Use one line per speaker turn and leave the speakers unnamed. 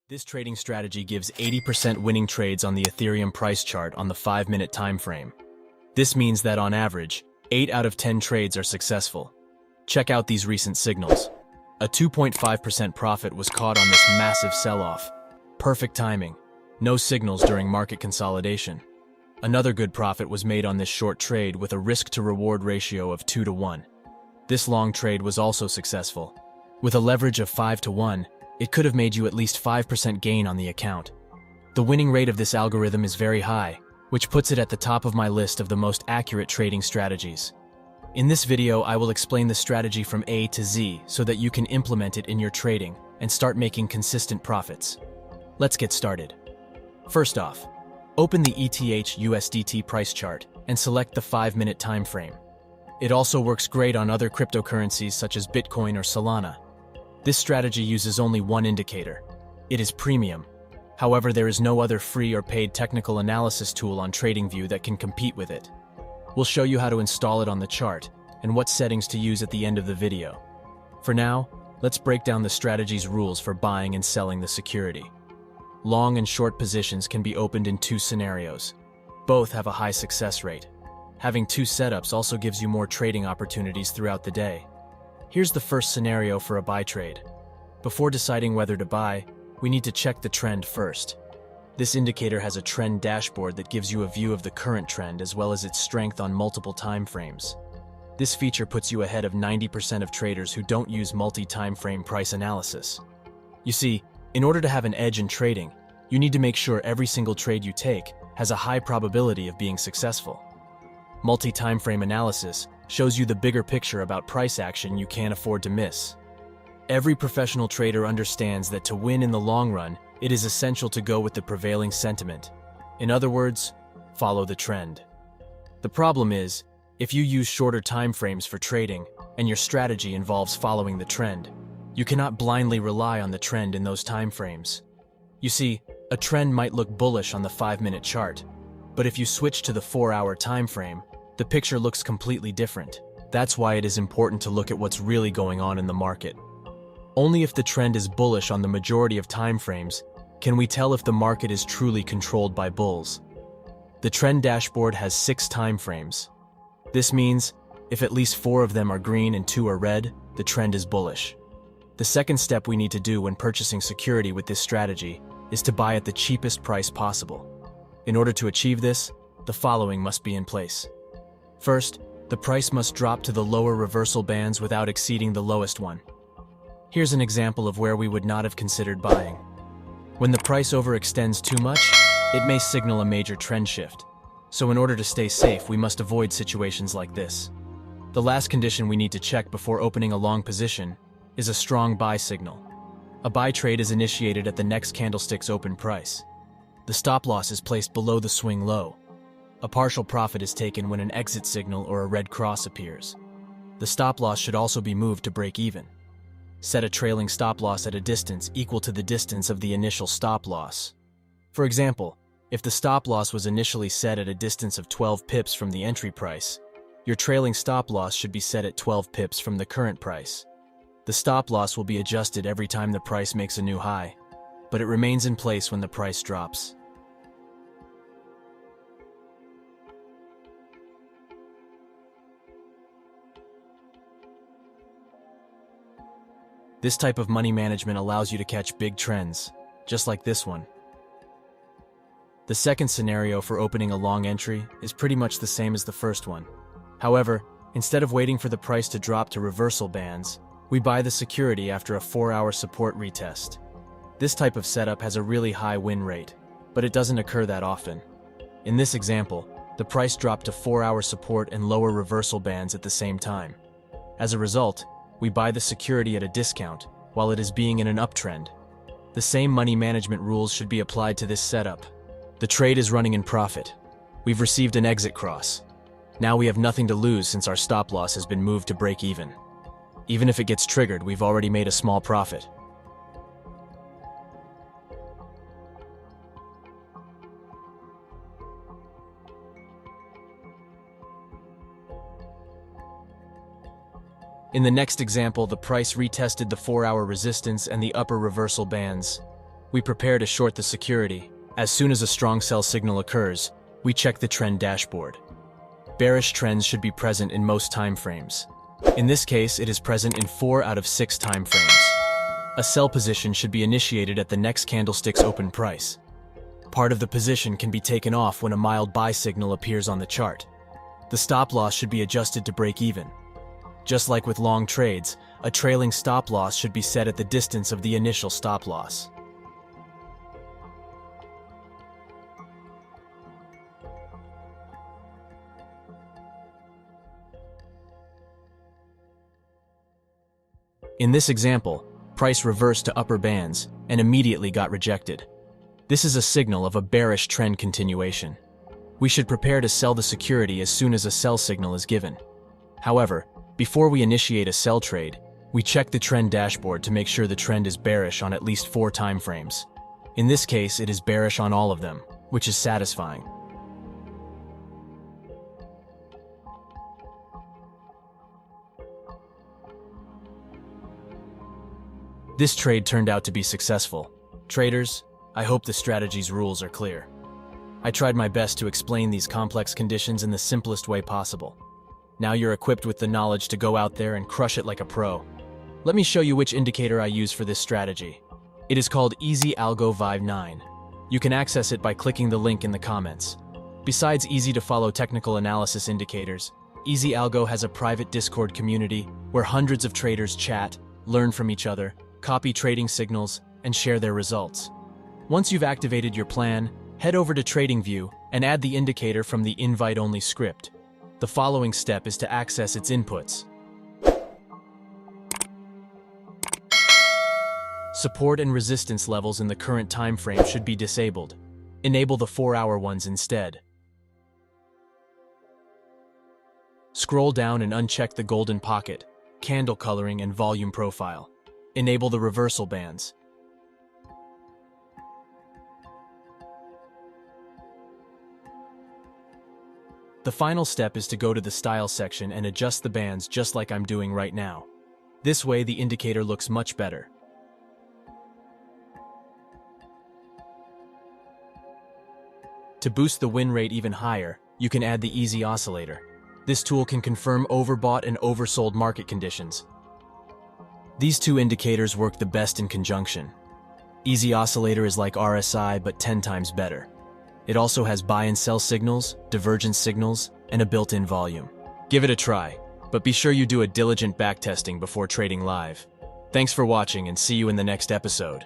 This trading strategy gives 80% winning trades on the Ethereum price chart on the 5-minute time frame. This means that on average, 8 out of 10 trades are successful. Check out these recent signals. A 2.5% profit was caught on this massive sell-off. Perfect timing. No signals during market consolidation. Another good profit was made on this short trade with a risk-to-reward ratio of 2 to 1. This long trade was also successful. With a leverage of 5 to 1, it could have made you at least 5% gain on the account. The winning rate of this algorithm is very high, which puts it at the top of my list of the most accurate trading strategies. In this video, I will explain the strategy from A to Z so that you can implement it in your trading and start making consistent profits. Let's get started. First off, open the ETH/USDT price chart and select the 5-minute time frame. It also works great on other cryptocurrencies such as Bitcoin or Solana. This strategy uses only one indicator. It is Premium. However, there is no other free or paid technical analysis tool on TradingView that can compete with it. We'll show you how to install it on the chart and what settings to use at the end of the video. For now, let's break down the strategy's rules for buying and selling the security. Long and short positions can be opened in 2 scenarios. Both have a high success rate. Having 2 setups also gives you more trading opportunities throughout the day. Here's the first scenario for a buy trade. Before deciding whether to buy, we need to check the trend first. This indicator has a trend dashboard that gives you a view of the current trend as well as its strength on multiple time frames. This feature puts you ahead of 90% of traders who don't use multi-time frame price analysis. You see, in order to have an edge in trading, you need to make sure every single trade you take has a high probability of being successful. Multi-time frame analysis shows you the bigger picture about price action you can't afford to miss. Every professional trader understands that to win in the long run, it is essential to go with the prevailing sentiment. In other words, follow the trend. The problem is, if you use shorter time frames for trading and your strategy involves following the trend, you cannot blindly rely on the trend in those time frames. You see, a trend might look bullish on the 5-minute chart, but if you switch to the 4-hour time frame, the picture looks completely different. That's why it is important to look at what's really going on in the market. Only if the trend is bullish on the majority of time frames can we tell if the market is truly controlled by bulls. The trend dashboard has 6 time frames. This means if at least 4 of them are green and 2 are red, the trend is bullish. The second step we need to do when purchasing security with this strategy is to buy at the cheapest price possible. In order to achieve this, the following must be in place. First, the price must drop to the lower reversal bands without exceeding the lowest one. Here's an example of where we would not have considered buying. When the price overextends too much, it may signal a major trend shift. So in order to stay safe, we must avoid situations like this. The last condition we need to check before opening a long position is a strong buy signal. A buy trade is initiated at the next candlestick's open price. The stop loss is placed below the swing low. A partial profit is taken when an exit signal or a red cross appears. The stop loss should also be moved to break even. Set a trailing stop loss at a distance equal to the distance of the initial stop loss. For example, if the stop loss was initially set at a distance of 12 pips from the entry price, your trailing stop loss should be set at 12 pips from the current price. The stop loss will be adjusted every time the price makes a new high, but it remains in place when the price drops. This type of money management allows you to catch big trends, just like this one. The second scenario for opening a long entry is pretty much the same as the first one. However, instead of waiting for the price to drop to reversal bands, we buy the security after a 4-hour support retest. This type of setup has a really high win rate, but it doesn't occur that often. In this example, the price dropped to 4-hour support and lower reversal bands at the same time. As a result, we buy the security at a discount while it is being in an uptrend. The same money management rules should be applied to this setup. The trade is running in profit. We've received an exit cross. Now we have nothing to lose since our stop loss has been moved to break even. Even if it gets triggered, we've already made a small profit. In the next example, the price retested the 4-hour resistance and the upper reversal bands. We prepare to short the security. As soon as a strong sell signal occurs, we check the trend dashboard. Bearish trends should be present in most time frames. In this case, it is present in 4 out of 6 time frames. A sell position should be initiated at the next candlestick's open price. Part of the position can be taken off when a mild buy signal appears on the chart. The stop loss should be adjusted to break even. Just like with long trades, a trailing stop loss should be set at the distance of the initial stop loss. In this example, price reversed to upper bands and immediately got rejected. This is a signal of a bearish trend continuation. We should prepare to sell the security as soon as a sell signal is given. However, before we initiate a sell trade, we check the trend dashboard to make sure the trend is bearish on at least 4 time frames. In this case, it is bearish on all of them, which is satisfying. This trade turned out to be successful. Traders, I hope the strategy's rules are clear. I tried my best to explain these complex conditions in the simplest way possible. Now you're equipped with the knowledge to go out there and crush it like a pro. Let me show you which indicator I use for this strategy. It is called Easy Algo Vive 9. You can access it by clicking the link in the comments. Besides easy-to-follow technical analysis indicators, Easy Algo has a private Discord community where hundreds of traders chat, learn from each other, copy trading signals, and share their results. Once you've activated your plan, head over to TradingView and add the indicator from the invite-only script. The following step is to access its inputs. Support and resistance levels in the current time frame should be disabled. Enable the 4-hour ones instead. Scroll down and uncheck the golden pocket, candle coloring, and volume profile. Enable the reversal bands. The final step is to go to the style section and adjust the bands just like I'm doing right now. This way the indicator looks much better. To boost the win rate even higher, you can add the Easy Oscillator. This tool can confirm overbought and oversold market conditions. These two indicators work the best in conjunction. Easy Oscillator is like RSI but 10 times better. It also has buy and sell signals, divergence signals, and a built-in volume. Give it a try, but be sure you do a diligent backtesting before trading live. Thanks for watching and see you in the next episode.